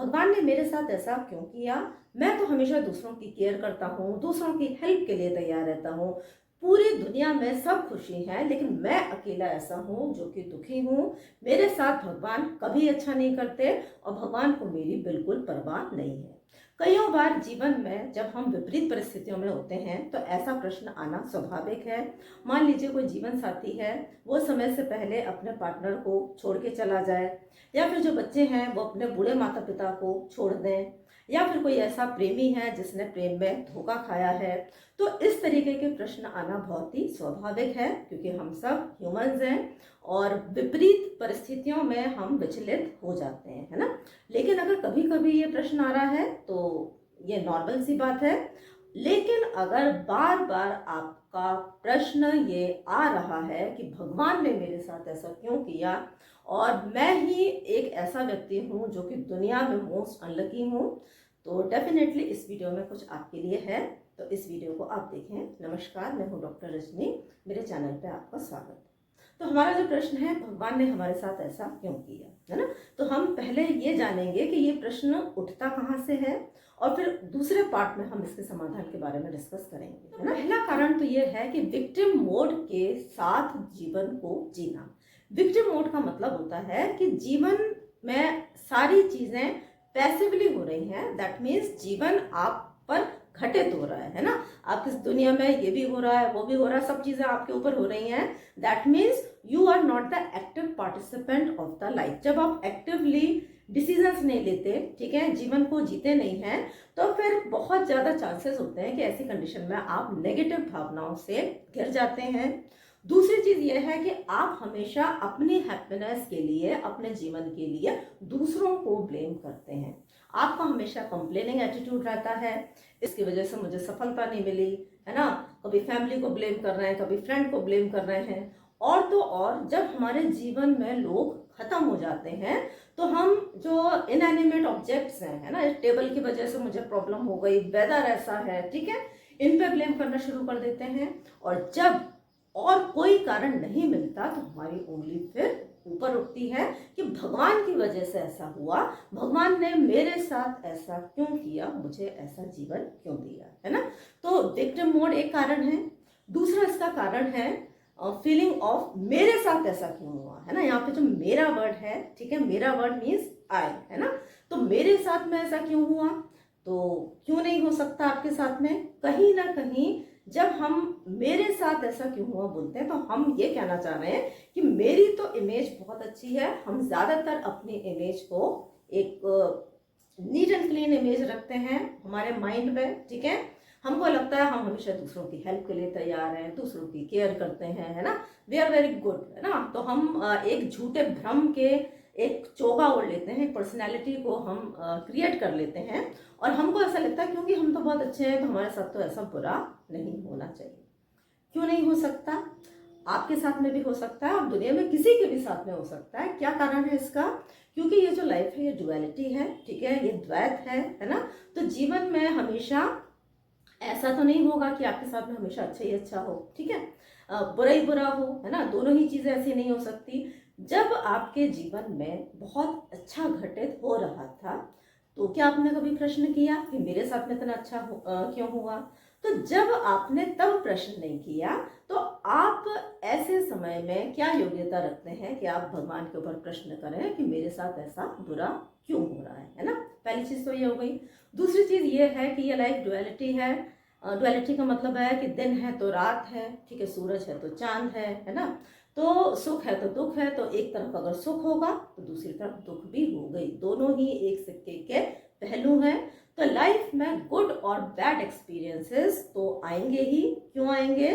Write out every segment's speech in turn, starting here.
भगवान ने मेरे साथ ऐसा क्यों किया? मैं तो हमेशा दूसरों की केयर करता हूँ, दूसरों की हेल्प के लिए तैयार रहता हूँ। पूरी दुनिया में सब खुशी हैं, लेकिन मैं अकेला ऐसा हूँ जो कि दुखी हूँ। मेरे साथ भगवान कभी अच्छा नहीं करते और भगवान को मेरी बिल्कुल परवाह नहीं है। कईयों बार जीवन में जब हम विपरीत परिस्थितियों में होते हैं तो ऐसा प्रश्न आना स्वाभाविक है। मान लीजिए कोई जीवन साथी है, वो समय से पहले अपने पार्टनर को छोड़ के चला जाए, या फिर जो बच्चे हैं वो अपने बूढ़े माता पिता को छोड़ दें, या फिर कोई ऐसा प्रेमी है जिसने प्रेम में धोखा खाया है। तो इस तरीके के प्रश्न आना बहुत ही स्वाभाविक है, क्योंकि हम सब ह्यूमंस हैं और विपरीत परिस्थितियों में हम विचलित हो जाते हैं, है ना। लेकिन अगर कभी कभी ये प्रश्न आ रहा है तो ये नॉर्मल सी बात है। लेकिन अगर बार बार आपका प्रश्न ये आ रहा है कि भगवान ने मेरे साथ ऐसा क्यों किया और मैं ही एक ऐसा व्यक्ति हूँ जो कि दुनिया में मोस्ट अनलकी हूँ, तो डेफिनेटली इस वीडियो में कुछ आपके लिए है। तो इस वीडियो को आप देखें। नमस्कार, मैं हूँ डॉक्टर रजनी, मेरे चैनल पे आपका स्वागत। तो हमारा जो प्रश्न है, भगवान ने हमारे साथ ऐसा क्यों किया, है ना। तो हम पहले ये जानेंगे कि ये प्रश्न उठता कहाँ से है, और फिर दूसरे पार्ट में हम इसके समाधान के बारे में डिस्कस करेंगे, है ना। पहला कारण तो ये है कि विक्टिम मोड के साथ जीवन को जीना। विक्टिम मोड का मतलब होता है कि जीवन में सारी चीजें पैसिवली हो रही हैं। दैट मीन्स जीवन आप पर घटित हो रहा है ना। आप इस दुनिया में ये भी हो रहा है, वो भी हो रहा है, सब चीजें आपके ऊपर हो रही हैं। That means you are not the active participant of the life. जब आप एक्टिवली डिसीजंस नहीं लेते, ठीक है, जीवन को जीते नहीं हैं, तो फिर बहुत ज्यादा चांसेस होते हैं कि ऐसी कंडीशन में आप नेगेटिव भावनाओं से घिर जाते हैं। दूसरी चीज यह है कि आप हमेशा अपनी हैप्पीनेस के लिए, अपने जीवन के लिए दूसरों को ब्लेम करते हैं। आपका हमेशा कंप्लेनिंग एटीट्यूड रहता है, इसकी वजह से मुझे सफलता नहीं मिली, है ना। कभी फैमिली को ब्लेम कर रहे हैं, कभी फ्रेंड को ब्लेम कर रहे हैं। और तो और जब हमारे जीवन में लोग खत्म हो जाते हैं तो हम जो इनएनिमेट ऑब्जेक्ट्स हैं, है ना, इस टेबल की वजह से मुझे प्रॉब्लम हो गई, वेदर ऐसा है, ठीक है, इन पे ब्लेम करना शुरू कर देते हैं। और जब और कोई कारण नहीं मिलता तो हमारी उंगली फिर ऊपर उठती है कि भगवान की वजह से ऐसा हुआ, भगवान ने मेरे साथ ऐसा क्यों किया, मुझे ऐसा जीवन क्यों दिया, है ना। तो विक्टिम मोड एक कारण है। दूसरा इसका कारण है फीलिंग ऑफ मेरे साथ ऐसा क्यों हुआ, है ना। यहाँ पे जो मेरा वर्ड है, ठीक है, मेरा वर्ड मीन्स आई, है ना। तो मेरे साथ में ऐसा क्यों हुआ, तो क्यों नहीं हो सकता आपके साथ में। कहीं ना कहीं जब हम मेरे साथ ऐसा क्यों हुआ बोलते हैं तो हम ये कहना चाह रहे हैं कि मेरी तो इमेज बहुत अच्छी है। हम ज्यादातर अपनी इमेज को एक नीट एंड क्लीन इमेज रखते हैं हमारे माइंड में, ठीक है। हमको लगता है हम हमेशा दूसरों की हेल्प के लिए तैयार हैं, दूसरों की केयर करते हैं, है ना, वी आर वेरी गुड, है ना। तो हम एक झूठे भ्रम के एक चोगा ओढ़ लेते हैं, पर्सनैलिटी को हम क्रिएट कर लेते हैं, और हमको ऐसा लगता है क्योंकि हम तो बहुत अच्छे हैं तो हमारे साथ तो ऐसा बुरा नहीं होना चाहिए। क्यों नहीं हो सकता? आपके साथ में भी हो सकता है और दुनिया में किसी के भी साथ में हो सकता है। क्या कारण है इसका? क्योंकि ये जो लाइफ है ये डुअलिटी है, ठीक है, ये द्वैत है ना। तो जीवन में हमेशा ऐसा तो नहीं होगा कि आपके साथ में हमेशा अच्छा ही अच्छा हो, ठीक है, बुरा ही बुरा हो, है ना। दोनों ही चीजें ऐसी नहीं हो सकती। जब आपके जीवन में बहुत अच्छा घटित हो रहा था तो क्या आपने कभी प्रश्न किया कि मेरे साथ में इतना अच्छा क्यों हुआ? तो जब आपने तब प्रश्न नहीं किया तो आप ऐसे समय में क्या योग्यता रखते हैं कि आप भगवान के ऊपर प्रश्न करें कि मेरे साथ ऐसा बुरा क्यों हो रहा है ना। पहली चीज तो ये हो गई। दूसरी चीज ये है कि ये लाइफ डुअलिटी है। डुअलिटी का मतलब है कि दिन है तो रात है, ठीक है, सूरज है तो चांद है ना। तो सुख है तो दुख है, तो एक तरफ अगर सुख होगा तो दूसरी तरफ दुख भी हो गई, दोनों ही एक सिक्के के पहलू हैं। तो लाइफ में गुड और बैड एक्सपीरियंसेस तो आएंगे ही। क्यों आएंगे?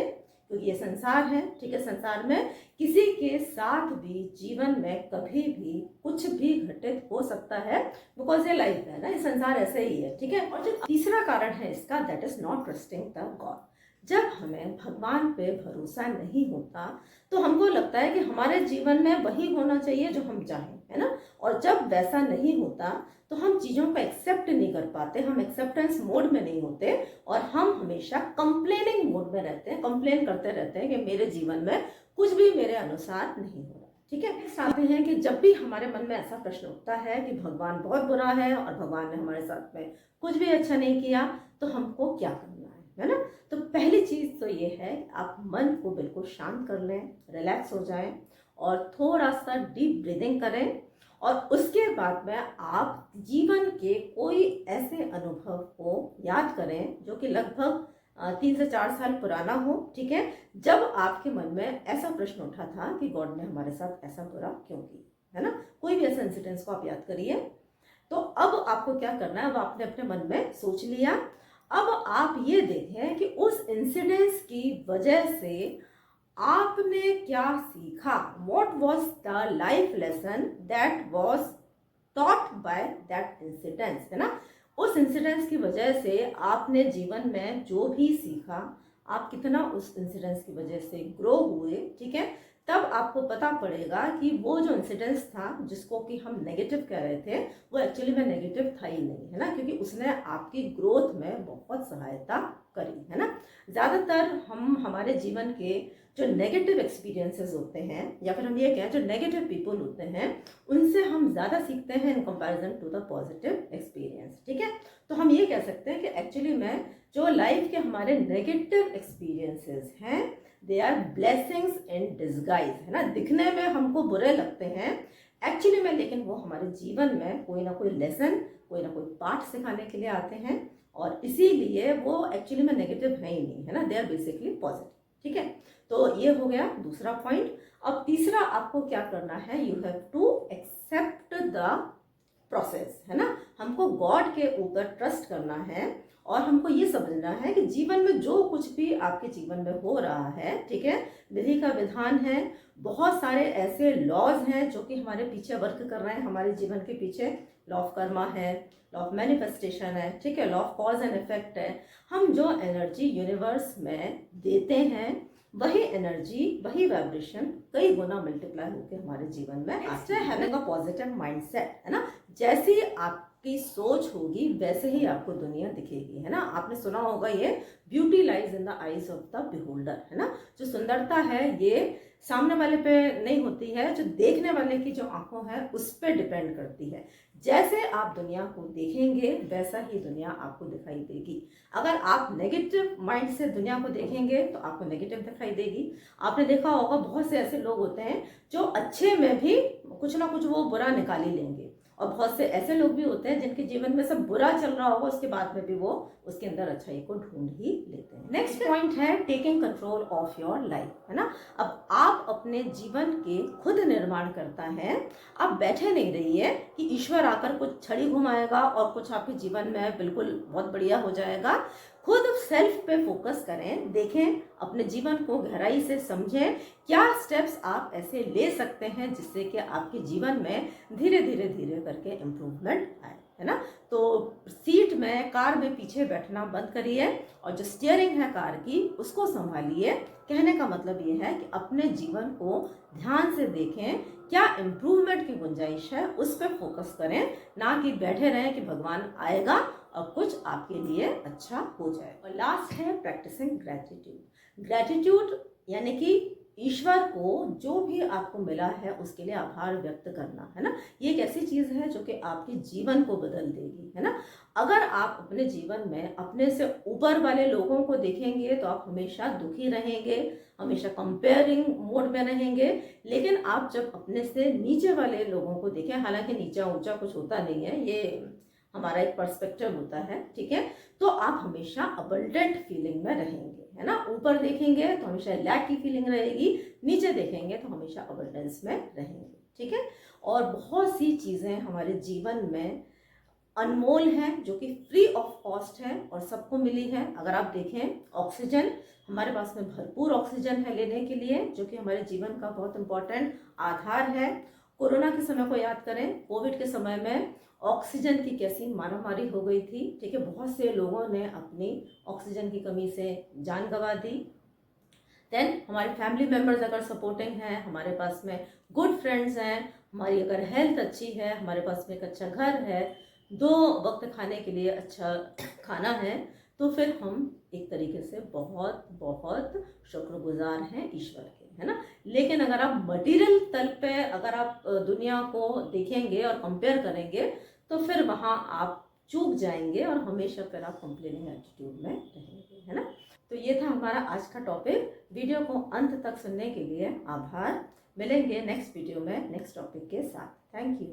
क्योंकि ये संसार है, ठीक है। संसार में किसी के साथ भी जीवन में कभी भी कुछ भी घटित हो सकता है, बिकॉज ये लाइफ है ना, ये संसार ऐसे ही है, ठीक है। और जो तीसरा कारण है इसका, that is not trusting the God. जब हमें भगवान पे भरोसा नहीं होता तो हमको लगता है कि हमारे जीवन में वही होना चाहिए जो हम चाहें, है ना। और जब वैसा नहीं होता तो हम चीजों को एक्सेप्ट नहीं कर पाते, हम एक्सेप्टेंस मोड में नहीं होते, और हम हमेशा कंप्लेनिंग मोड में रहते हैं, कंप्लेन करते रहते हैं कि मेरे जीवन में कुछ भी मेरे अनुसार नहीं हो रहा। ठीक है। नेक्स्ट आते हैं कि जब भी हमारे मन में ऐसा प्रश्न उठता है कि भगवान बहुत बुरा है और भगवान ने हमारे साथ में कुछ भी अच्छा नहीं किया, तो हमको क्या करना है ना। तो पहली चीज़ तो ये है कि आप मन को बिल्कुल शांत कर लें, रिलैक्स हो जाएं और थोड़ा सा डीप ब्रीदिंग करें। और उसके बाद में आप जीवन के कोई ऐसे अनुभव को याद करें जो कि लगभग 3 से 4 साल पुराना हो, ठीक है, जब आपके मन में ऐसा प्रश्न उठा था कि गॉड ने हमारे साथ ऐसा बुरा क्यों किया, है ना। कोई भी ऐसा इंसिडेंस को आप याद करिए। तो अब आपको क्या करना है, अब आपने अपने मन में सोच लिया। अब आप ये देखें कि उस इंसिडेंस की वजह से आपने क्या सीखा। What was the life lesson that was taught by that incidence, है ना। उस इंसिडेंस की वजह से आपने जीवन में जो भी सीखा, आप कितना उस इंसिडेंस की वजह से ग्रो हुए, ठीक है। तब आपको पता पड़ेगा कि वो जो इंसिडेंस था जिसको कि हम नेगेटिव कह रहे थे, वो एक्चुअली में नेगेटिव था ही नहीं, है ना, क्योंकि उसने आपकी ग्रोथ में बहुत सहायता करी, है ना। ज़्यादातर हम हमारे जीवन के जो नेगेटिव एक्सपीरियंसेस होते हैं, या फिर हम ये कहें जो नेगेटिव पीपल होते हैं, उनसे हम ज़्यादा सीखते हैं in comparison to the positive experience, ठीक है। तो हम ये कह सकते हैं कि एक्चुअली में जो लाइफ के हमारे नेगेटिव एक्सपीरियंसेस हैं, they are blessings in disguise, है ना। दिखने में हमको बुरे लगते हैं एक्चुअली में, लेकिन वो हमारे जीवन में कोई ना कोई लेसन, कोई ना कोई पाठ सिखाने के लिए आते हैं, और इसीलिए वो एक्चुअली में नेगेटिव है ही नहीं, है ना, दे आर बेसिकली पॉजिटिव, ठीक है। तो ये हो गया दूसरा पॉइंट। अब तीसरा आपको क्या करना है, you have to accept the process, है ना। हमको गॉड के ऊपर ट्रस्ट करना है और हमको ये समझना है कि जीवन में जो कुछ भी आपके जीवन में हो रहा है, ठीक है, विधि का विधान है। बहुत सारे ऐसे लॉज हैं जो कि हमारे पीछे वर्क कर रहे हैं, हमारे जीवन के पीछे। लॉ ऑफ कर्मा है, लॉ ऑफ मैनिफेस्टेशन है, ठीक है, law of cause and effect है। हम जो एनर्जी यूनिवर्स में देते हैं, वही एनर्जी, वही वाइब्रेशन कई गुना मल्टीप्लाई होकर हमारे जीवन में आते हैं। हैविंग अ पॉजिटिव माइंडसेट, है ना। जैसी आपकी सोच होगी वैसे ही आपको दुनिया दिखेगी, है ना। आपने सुना होगा ये beauty lies in the eyes of the beholder, है ना। जो सुंदरता है ये सामने वाले पे नहीं होती है, जो देखने वाले की जो आंखों है उस पर डिपेंड करती है। जैसे आप दुनिया को देखेंगे वैसा ही दुनिया आपको दिखाई देगी। अगर आप नेगेटिव माइंड से दुनिया को देखेंगे तो आपको नेगेटिव दिखाई देगी। आपने देखा होगा बहुत से ऐसे लोग होते हैं जो अच्छे में भी कुछ ना कुछ वो बुरा निकाल ही लेंगे, और बहुत से ऐसे लोग भी होते हैं जिनके जीवन में सब बुरा चल रहा होगा, उसके बाद में भी वो उसके अंदर अच्छाई को ढूंढ ही लेते हैं। नेक्स्ट पॉइंट है taking control of your life, है ना। अब आप अपने जीवन के खुद निर्माण करता है। आप बैठे नहीं रहिए कि ईश्वर आकर कुछ छड़ी घुमाएगा और कुछ आपके जीवन में बिल्कुल बहुत बढ़िया हो जाएगा। खुद सेल्फ पे फोकस करें, देखें, अपने जीवन को गहराई से समझें, क्या स्टेप्स आप ऐसे ले सकते हैं जिससे कि आपके जीवन में धीरे धीरे धीरे करके इम्प्रूवमेंट आए, है ना। तो सीट में, कार में पीछे बैठना बंद करिए और जो स्टीयरिंग है कार की उसको संभालिए। कहने का मतलब ये है कि अपने जीवन को ध्यान से देखें, क्या इम्प्रूवमेंट की गुंजाइश है, उस पर फोकस करें, ना कि बैठे रहें कि भगवान आएगा और कुछ आपके लिए अच्छा हो जाए। और लास्ट है प्रैक्टिसिंग ग्रेटिट्यूड। ग्रेटिट्यूड यानी कि ईश्वर को जो भी आपको मिला है उसके लिए आभार व्यक्त करना, है ना। ये एक ऐसी चीज है जो कि आपके जीवन को बदल देगी, है ना। अगर आप अपने जीवन में अपने से ऊपर वाले लोगों को देखेंगे तो आप हमेशा दुखी रहेंगे, हमेशा कंपेयरिंग मोड में रहेंगे। लेकिन आप जब अपने से नीचे वाले लोगों को देखें, हालांकि नीचा ऊंचा कुछ होता नहीं है, ये हमारा एक पर्सपेक्टिव होता है, ठीक है, तो आप हमेशा अबंडेंट फीलिंग में रहेंगे, है ना। ऊपर देखेंगे तो हमेशा लैक की फीलिंग रहेगी, नीचे देखेंगे तो हमेशा अबंडेंस में रहेंगे, ठीक है। और बहुत सी चीज़ें हमारे जीवन में अनमोल हैं जो कि फ्री ऑफ कॉस्ट है और सबको मिली है। अगर आप देखें, ऑक्सीजन, हमारे पास में भरपूर ऑक्सीजन है लेने के लिए, जो कि हमारे जीवन का बहुत इंपॉर्टेंट आधार है। कोरोना के समय को याद करें, कोविड के समय में ऑक्सीजन की कैसी मारामारी हो गई थी, ठीक है। बहुत से लोगों ने अपनी ऑक्सीजन की कमी से जान गंवा दी। देन हमारे फैमिली मेम्बर्स अगर सपोर्टिंग हैं, हमारे पास में गुड फ्रेंड्स हैं, हमारी अगर हेल्थ अच्छी है, हमारे पास में एक अच्छा घर है, 2 वक्त खाने के लिए अच्छा खाना है, तो फिर हम एक तरीके से बहुत बहुत शुक्रगुजार हैं ईश्वर के। है ना। लेकिन अगर आप मटेरियल तल पे अगर आप दुनिया को देखेंगे और कंपेयर करेंगे तो फिर वहाँ आप चूक जाएंगे और हमेशा फिर आप कंप्लेनिंग एटीट्यूड में रहेंगे, है ना। तो ये था हमारा आज का टॉपिक। वीडियो को अंत तक सुनने के लिए आभार। मिलेंगे नेक्स्ट वीडियो में नेक्स्ट टॉपिक के साथ। Thank you.